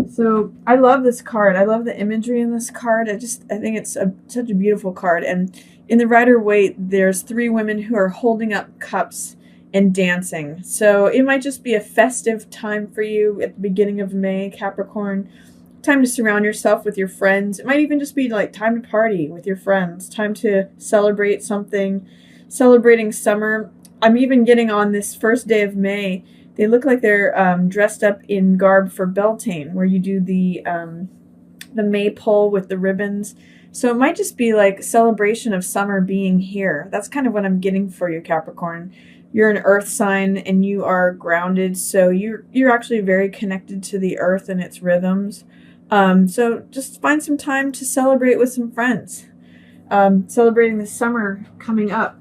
So I love this card. I love the imagery in this card. I think it's such a beautiful card. And in the Rider-Waite, there's three women who are holding up cups and dancing. So it might just be a festive time for you at the beginning of May, Capricorn. Time to surround yourself with your friends. It might even just be like time to party with your friends. Time to celebrate something. Celebrating summer. I'm even getting on this first day of May. They look like they're dressed up in garb for Beltane, where you do the maypole with the ribbons. So it might just be like celebration of summer being here. That's kind of what I'm getting for you, Capricorn. You're an earth sign and you are grounded, so you're actually very connected to the earth and its rhythms. So just find some time to celebrate with some friends. Celebrating the summer coming up.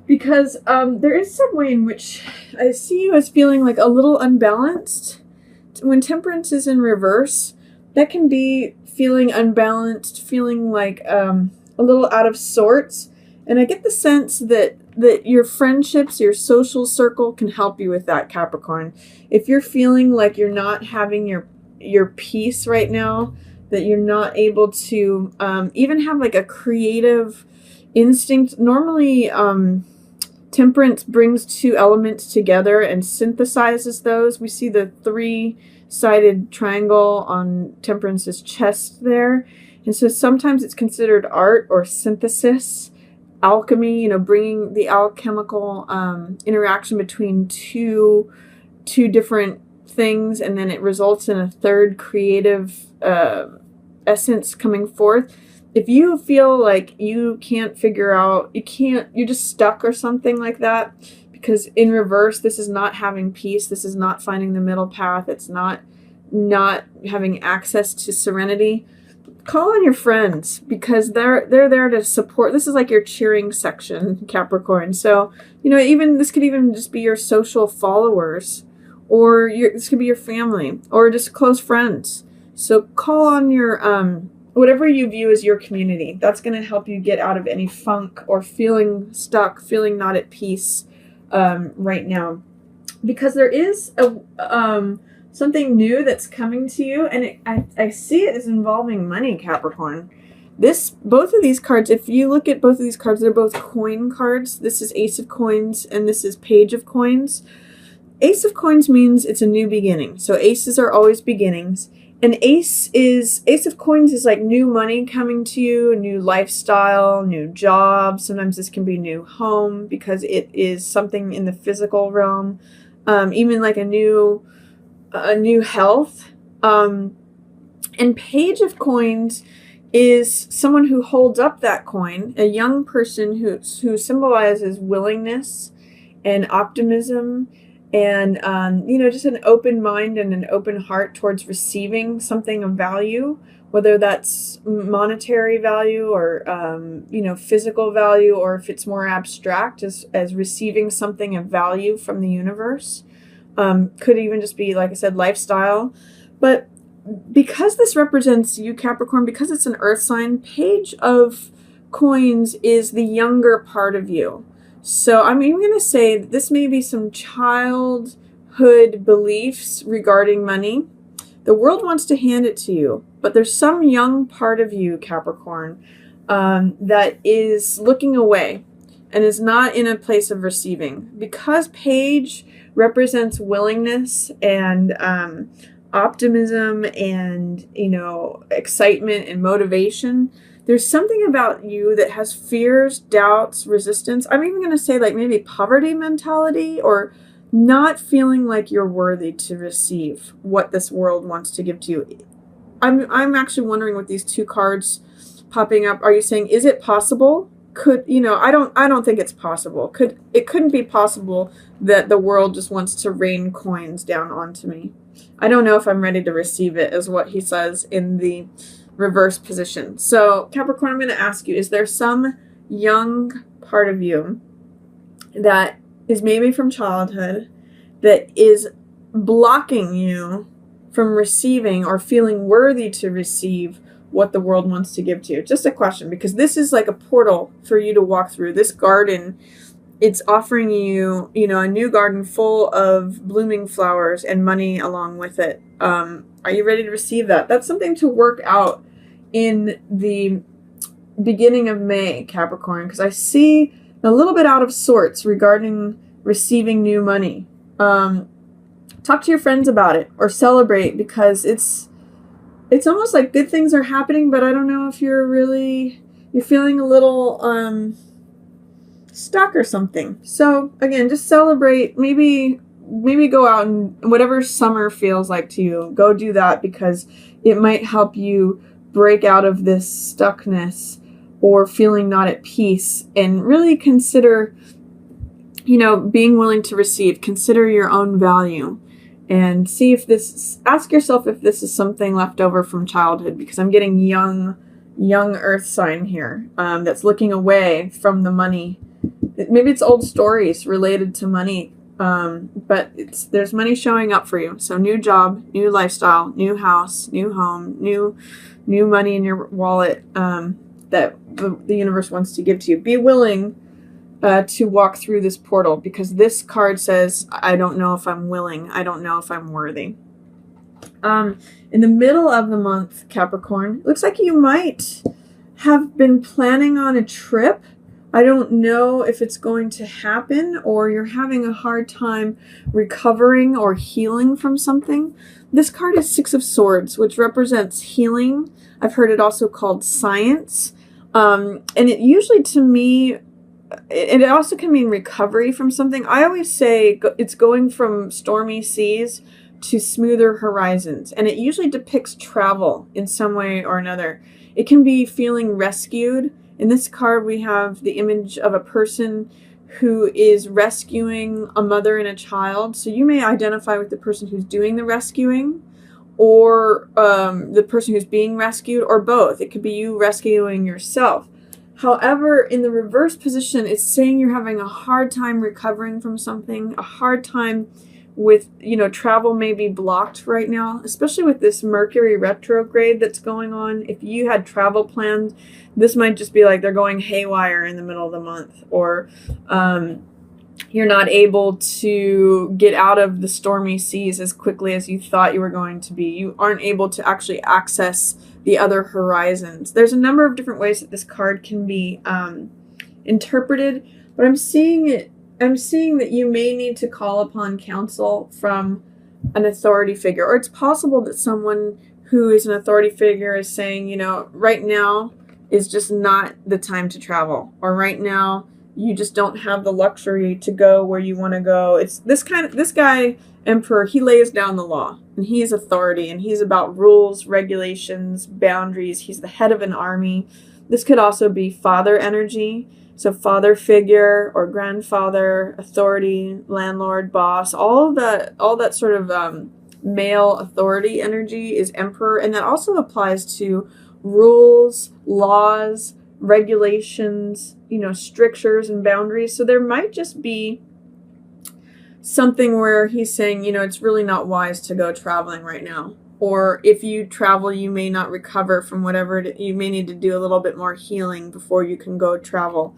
Because there is some way in which I see you as feeling like a little unbalanced. When temperance is in reverse, that can be feeling unbalanced, feeling like a little out of sorts. And I get the sense that your friendships, your social circle can help you with that, Capricorn. If you're feeling like you're not having your peace right now, that you're not able to even have like a creative instinct. Normally, temperance brings two elements together and synthesizes those. We see the three-sided triangle on temperance's chest there. And so sometimes it's considered art or synthesis, alchemy, bringing the alchemical interaction between two different things, and then it results in a third creative essence coming forth. If you feel like you can't figure out, you're just stuck or something like that, because in reverse, this is not having peace. This is not finding the middle path. It's not having access to serenity. Call on your friends, because they're there to support. This is like your cheering section, Capricorn. So, this could even just be your social followers, or this could be your family, or just close friends. So call on your, whatever you view as your community. That's going to help you get out of any funk or feeling stuck, feeling not at peace right now. Because there is something new that's coming to you, and I see it as involving money, Capricorn. Both of these cards, if you look at both of these cards, they're both coin cards. This is Ace of Coins, and this is Page of Coins. Ace of Coins means it's a new beginning. So aces are always beginnings. And Ace of Coins is like new money coming to you, a new lifestyle, new job. Sometimes this can be new home, because it is something in the physical realm. Even like a new health. And Page of Coins is someone who holds up that coin, a young person who symbolizes willingness and optimism, and just an open mind and an open heart towards receiving something of value, whether that's monetary value or physical value, or if it's more abstract as receiving something of value from the universe. Could even just be, like I said, lifestyle. But because this represents you, Capricorn, because it's an earth sign, Page of Coins is the younger part of you. So I'm even going to say that this may be some childhood beliefs regarding money. The world wants to hand it to you, but there's some young part of you, Capricorn, that is looking away and is not in a place of receiving. Because Page represents willingness and optimism and, excitement and motivation. There's something about you that has fears, doubts, resistance. I'm even going to say like maybe poverty mentality, or not feeling like you're worthy to receive what this world wants to give to you. I'm actually wondering with these two cards popping up, are you saying, is it possible? I don't think it's possible. It couldn't be possible that the world just wants to rain coins down onto me. I don't know if I'm ready to receive it, is what he says in the reverse position. So Capricorn, I'm going to ask you, is there some young part of you that is maybe from childhood that is blocking you from receiving or feeling worthy to receive what the world wants to give to you? Just a question, because this is like a portal for you to walk through. This garden, it's offering you, a new garden full of blooming flowers and money along with it. Are you ready to receive that? That's something to work out in the beginning of May, Capricorn, because I see a little bit out of sorts regarding receiving new money. Talk to your friends about it or celebrate, because it's almost like good things are happening, but I don't know if you're feeling a little stuck or something. So again, just celebrate. Maybe go out and whatever summer feels like to you, go do that, because it might help you break out of this stuckness or feeling not at peace, and really consider, being willing to receive. Consider your own value and see ask yourself if this is something left over from childhood, because I'm getting young earth sign here that's looking away from the money. Maybe it's old stories related to money, but there's money showing up for you. So new job, new lifestyle, new house, new home, new money in your wallet that the universe wants to give to you. Be willing to walk through this portal, because this card says, I don't know if I'm willing. I don't know if I'm worthy. In the middle of the month, Capricorn, looks like you might have been planning on a trip. I don't know if it's going to happen, or you're having a hard time recovering or healing from something. This card is Six of Swords, which represents healing. I've heard it also called science. And it usually, to me, it also can mean recovery from something. I always say it's going from stormy seas to smoother horizons. And it usually depicts travel in some way or another. It can be feeling rescued. In this card, we have the image of a person who is rescuing a mother and a child. So you may identify with the person who's doing the rescuing, or the person who's being rescued, or both. It could be you rescuing yourself. However, in the reverse position, it's saying you're having a hard time recovering from something, a hard time with, travel may be blocked right now, especially with this Mercury retrograde that's going on. If you had travel plans, this might just be like they're going haywire in the middle of the month, or you're not able to get out of the stormy seas as quickly as you thought you were going to be. You aren't able to actually access the other horizons. There's a number of different ways that this card can be interpreted, but I'm seeing that you may need to call upon counsel from an authority figure, or it's possible that someone who is an authority figure is saying, right now is just not the time to travel, or right now you just don't have the luxury to go where you want to go. It's this guy, Emperor, he lays down the law, and he is authority, and he's about rules, regulations, boundaries. He's the head of an army. This could also be father energy. So father figure or grandfather, authority, landlord, boss, all that sort of male authority energy is Emperor. And that also applies to rules, laws, regulations, strictures and boundaries. So there might just be something where he's saying, it's really not wise to go traveling right now. Or if you travel, you may not recover from whatever you may need to do a little bit more healing before you can go travel.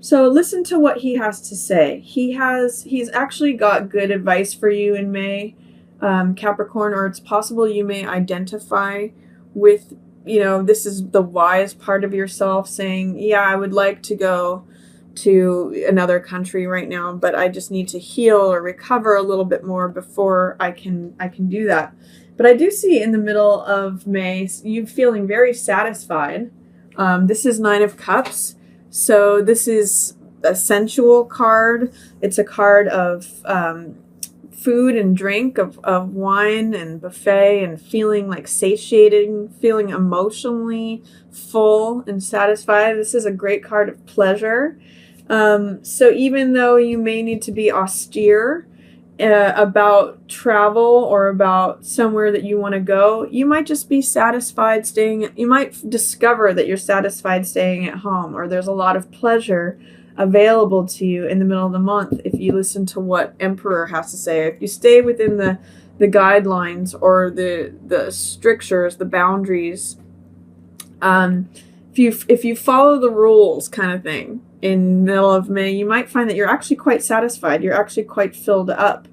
So listen to what he has to say. He's actually got good advice for you in May, Capricorn, or it's possible you may identify with, this is the wise part of yourself saying, yeah, I would like to go to another country right now, but I just need to heal or recover a little bit more before I can do that. But I do see in the middle of May, you feeling very satisfied. This is Nine of Cups. So this is a sensual card. It's a card of food and drink, of wine and buffet, and feeling like satiating, feeling emotionally full and satisfied. This is a great card of pleasure. So even though you may need to be austere about travel or about somewhere that you want to go, you might just be satisfied you might discover that you're satisfied staying at home, or there's a lot of pleasure available to you in the middle of the month if you listen to what Emperor has to say. If you stay within the guidelines or the strictures, the boundaries, if you follow the rules kind of thing in the middle of May, you might find that you're actually quite satisfied. You're actually quite filled up.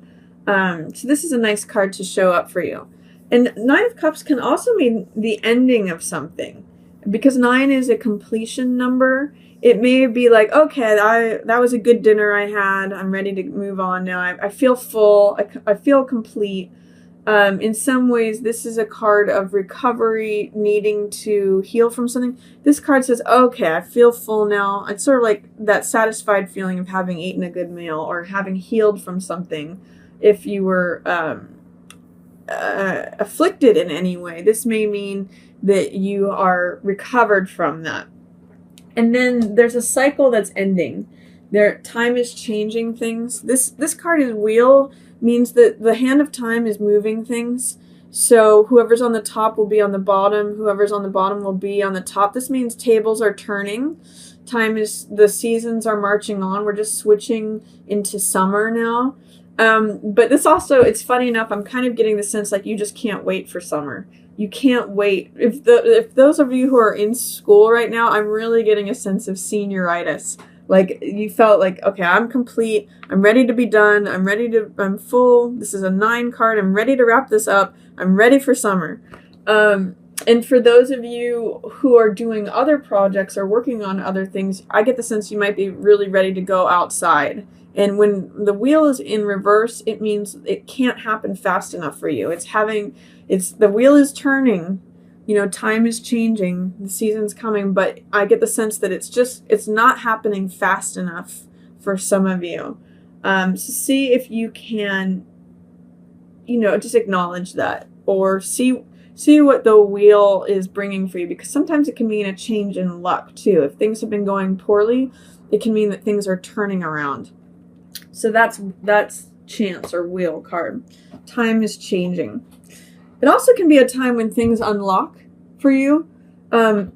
So this is a nice card to show up for you. And Nine of Cups can also mean the ending of something. Because 9 is a completion number, it may be like, okay, that was a good dinner I had. I'm ready to move on now. I feel full. I feel complete. In some ways, this is a card of recovery, needing to heal from something. This card says, okay, I feel full now. It's sort of like that satisfied feeling of having eaten a good meal or having healed from something. If you were afflicted in any way, this may mean that you are recovered from that. And then there's a cycle that's ending. Time is changing things. This card is wheel, means that the hand of time is moving things. So whoever's on the top will be on the bottom. Whoever's on the bottom will be on the top. This means tables are turning. The seasons are marching on. We're just switching into summer now. But this also, it's funny enough, I'm kind of getting the sense like you just can't wait for summer. You can't wait. If those of you who are in school right now, I'm really getting a sense of senioritis. Like you felt like, okay, I'm complete. I'm ready to be done. I'm full. This is a 9 card. I'm ready to wrap this up. I'm ready for summer. And for those of you who are doing other projects or working on other things, I get the sense you might be really ready to go outside. And when the wheel is in reverse, it means it can't happen fast enough for you. The wheel is turning, time is changing, the season's coming, but I get the sense that it's not happening fast enough for some of you. So see if you can, just acknowledge that, or see what the wheel is bringing for you, because sometimes it can mean a change in luck too. If things have been going poorly, it can mean that things are turning around. So that's chance or wheel card. Time is changing. It also can be a time when things unlock for you. In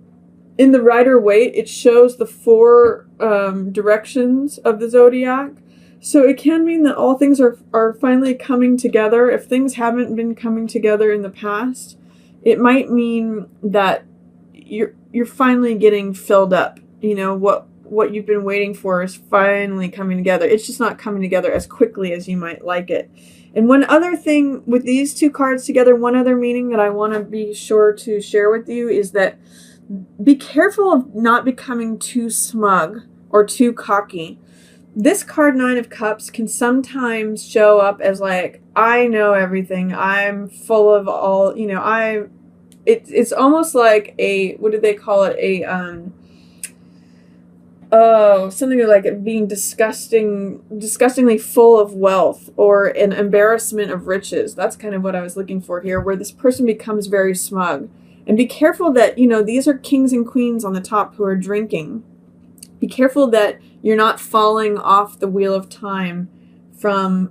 the Rider-Waite, it shows the 4 directions of the zodiac. So it can mean that all things are finally coming together. If things haven't been coming together in the past, it might mean that you're finally getting filled up. What you've been waiting for is finally coming together. It's just not coming together as quickly as you might like it. And one other thing with these 2 cards together, one other meaning that I want to be sure to share with you is that be careful of not becoming too smug or too cocky. This card, 9 of Cups, can sometimes show up as like, I know everything. I'm full of all, it's almost like what do they call it? Something like being disgustingly full of wealth, or an embarrassment of riches. That's kind of what I was looking for here, where this person becomes very smug. And be careful that, these are kings and queens on the top who are drinking. Be careful that you're not falling off the wheel of time from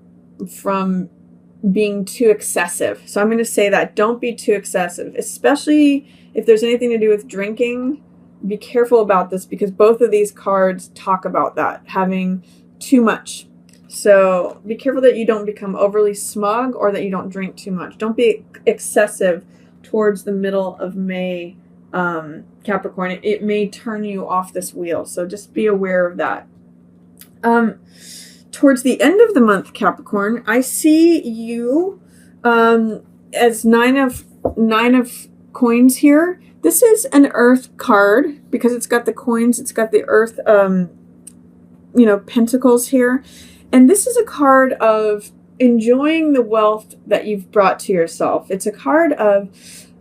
being too excessive. So I'm going to say that. Don't be too excessive, especially if there's anything to do with drinking. Be careful about this, because both of these cards talk about that, having too much. So be careful that you don't become overly smug, or that you don't drink too much. Don't be excessive towards the middle of May, Capricorn. It may turn you off this wheel, so just be aware of that. Towards the end of the month, Capricorn, I see you as 9 of coins here. This is an earth card because it's got the coins, it's got the earth, pentacles here. And this is a card of enjoying the wealth that you've brought to yourself. It's a card of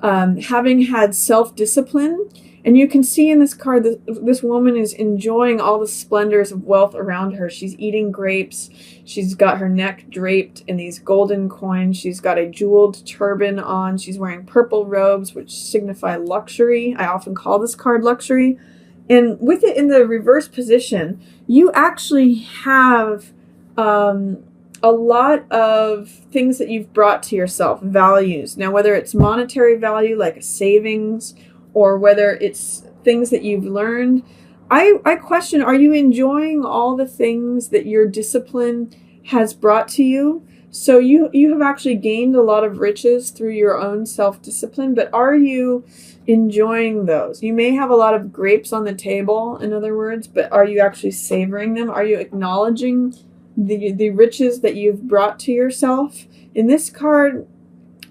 having had self-discipline. And you can see in this card that this woman is enjoying all the splendors of wealth around her. She's eating grapes. She's got her neck draped in these golden coins. She's got a jeweled turban on. She's wearing purple robes, which signify luxury. I often call this card luxury. And with it in the reverse position, you actually have a lot of things that you've brought to yourself, values. Now, whether it's monetary value, like a savings, or whether it's things that you've learned, I question, are you enjoying all the things that your discipline has brought to you? So you have actually gained a lot of riches through your own self-discipline, but are you enjoying those? You may have a lot of grapes on the table, in other words, but are you actually savoring them? Are you acknowledging the riches that you've brought to yourself? In this card,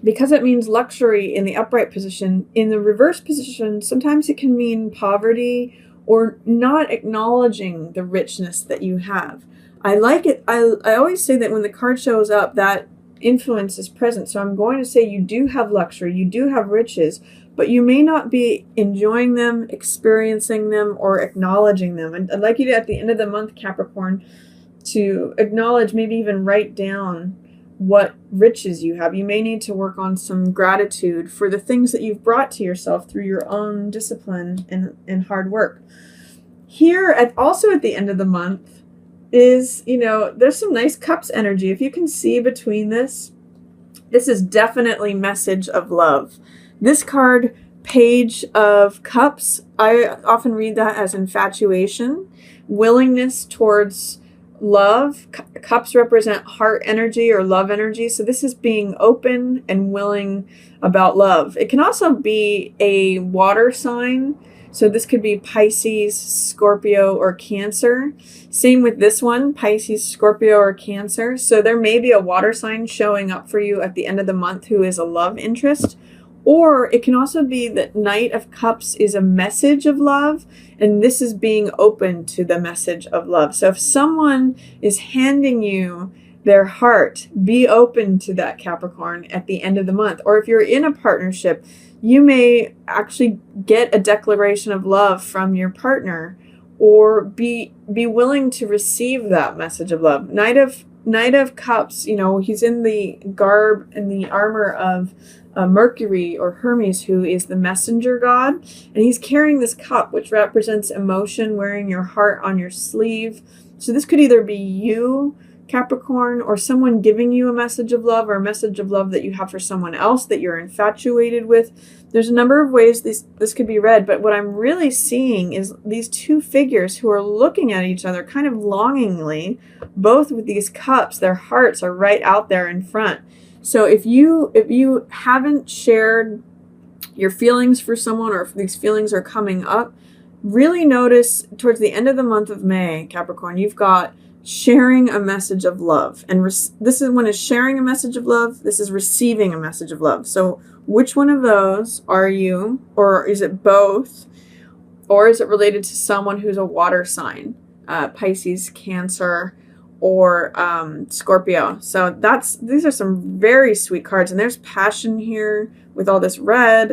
because it means luxury in the upright position. In the reverse position, sometimes it can mean poverty or not acknowledging the richness that you have. I like it. I always say that when the card shows up, that influence is present. So I'm going to say you do have luxury, you do have riches, but you may not be enjoying them, experiencing them, or acknowledging them. And I'd like you to, at the end of the month, Capricorn, to acknowledge, maybe even write down what riches you have. You may need to work on some gratitude for the things that you've brought to yourself through your own discipline and hard work. Here, also at the end of the month, is, there's some nice cups energy. If you can see between this is definitely message of love. This card, Page of Cups, I often read that as infatuation, willingness towards love. Cups represent heart energy or love energy. So this is being open and willing about love. It can also be a water sign. So this could be Pisces, Scorpio, or Cancer. Same with this one, Pisces, Scorpio, or Cancer. So there may be a water sign showing up for you at the end of the month who is a love interest. Or it can also be that Knight of Cups is a message of love, and this is being open to the message of love. So if someone is handing you their heart, be open to that, Capricorn, at the end of the month. Or if you're in a partnership, you may actually get a declaration of love from your partner, or be willing to receive that message of love. Knight of Cups, he's in the garb and the armor of Mercury or Hermes, who is the messenger god, and he's carrying this cup, which represents emotion, wearing your heart on your sleeve. So this could either be you, Capricorn, or someone giving you a message of love, or a message of love that you have for someone else that you're infatuated with. There's a number of ways this could be read, but what I'm really seeing is these two figures who are looking at each other kind of longingly, both with these cups. Their hearts are right out there in front. So if you haven't shared your feelings for someone, or if these feelings are coming up, really notice towards the end of the month of May, Capricorn, you've got sharing a message of love. And this is when it's sharing a message of love, this is receiving a message of love. So which one of those are you? Or is it both? Or is it related to someone who's a water sign? Pisces, Cancer, or Scorpio. So these are some very sweet cards, and there's passion here with all this red.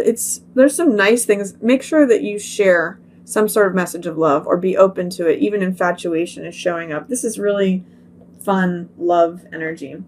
There's some nice things. Make sure that you share some sort of message of love, or be open to it. Even infatuation is showing up. This is really fun love energy.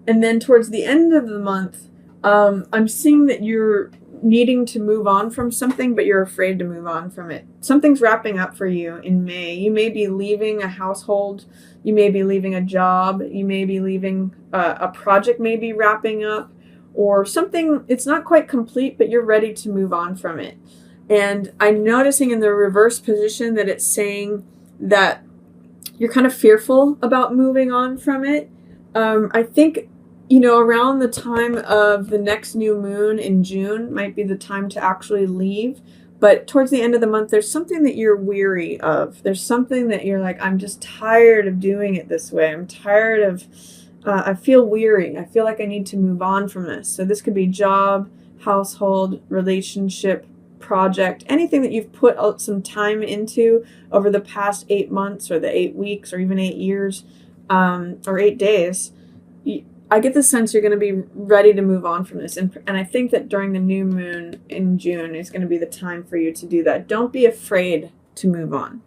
And then towards the end of the month, I'm seeing that you're needing to move on from something, but you're afraid to move on from it. Something's wrapping up for you in May. You may be leaving a household. You may be leaving a job. You may be leaving a project may be wrapping up, or something. It's not quite complete, but you're ready to move on from it. And I'm noticing in the reverse position that it's saying that you're kind of fearful about moving on from it. I think, around the time of the next new moon in June might be the time to actually leave. But towards the end of the month, there's something that you're weary of. There's something that you're like, I'm just tired of doing it this way. I'm tired of, I feel weary. I feel like I need to move on from this. So this could be job, household, relationship, project, anything that you've put out some time into over the past 8 months, or the 8 weeks, or even 8 years, or 8 days. I get the sense you're going to be ready to move on from this. And I think that during the new moon in June is going to be the time for you to do that. Don't be afraid to move on.